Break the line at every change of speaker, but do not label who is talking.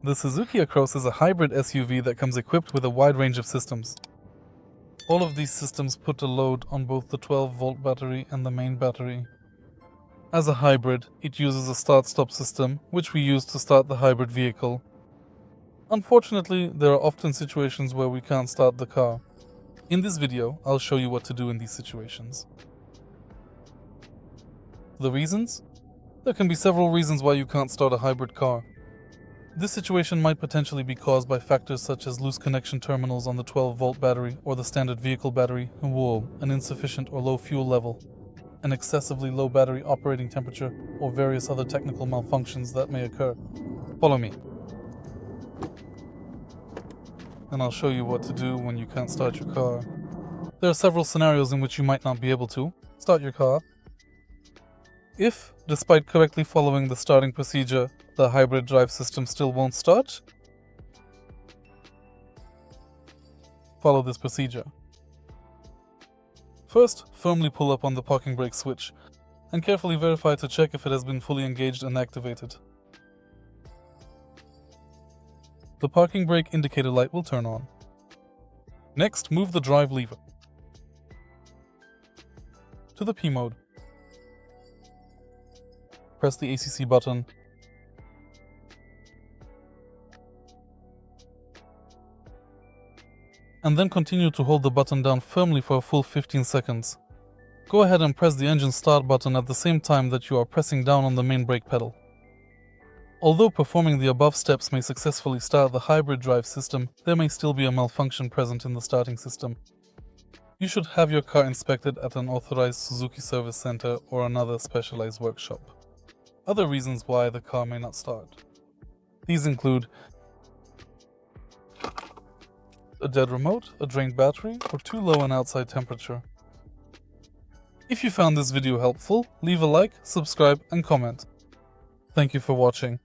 The Suzuki Across is a hybrid SUV that comes equipped with a wide range of systems. All of these systems put a load on both the 12-volt battery and the main battery. As a hybrid, it uses a start-stop system, which we use to start the hybrid vehicle. Unfortunately, there are often situations where we can't start the car. In this video, I'll show you what to do in these situations. The reasons? There can be several reasons why you can't start a hybrid car. This situation might potentially be caused by factors such as loose connection terminals on the 12-volt battery or the standard vehicle battery, wool, an insufficient or low fuel level, an excessively low battery operating temperature, or various other technical malfunctions that may occur. Follow me, and I'll show you what to do when you can't start your car. There are several scenarios in which you might not be able to start your car. If, despite correctly following the starting procedure, the hybrid drive system still won't start, follow this procedure. First, firmly pull up on the parking brake switch and carefully verify to check if it has been fully engaged and activated. The parking brake indicator light will turn on. Next, move the drive lever to the P mode. Press the ACC button. And then continue to hold the button down firmly for a full 15 seconds. Go ahead and press the engine start button at the same time that you are pressing down on the main brake pedal. Although performing the above steps may successfully start the hybrid drive system, there may still be a malfunction present in the starting system. You should have your car inspected at an authorized Suzuki service center or another specialized workshop. Other reasons why the car may not start. These include a dead remote, a drained battery, or too low an outside temperature. If you found this video helpful, leave a like, subscribe, and comment. Thank you for watching.